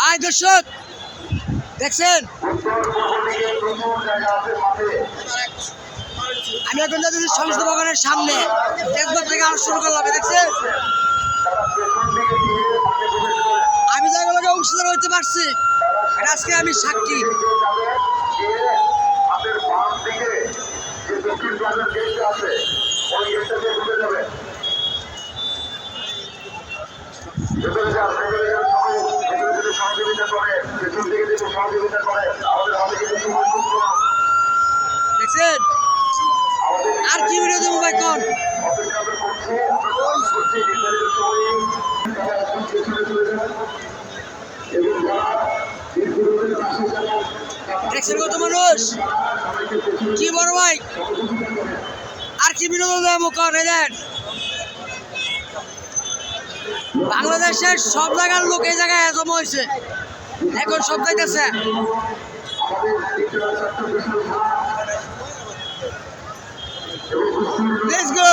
আয় দর্শক দেখছেন আমি এখন যাচ্ছি সংসদ ভবনের সামনে তেজগাঁও থেকে আরো শুরু করলাম দেখছেন আমি জায়গাগুলোকে অংশীদার হইতে পারছি এটা আজকে আমি সাক্ষী দেখছেন আর কি ভিডিও দেবো ভাই কোন দেখছেন কত মানুষ কি বড় ভাই আর কি বিনোদন দেবো কোন দেন বাংলাদেশের সব জায়গার লোক এই জায়গায় জমা হয়েছে এখন সব যাইতেছে Let's go!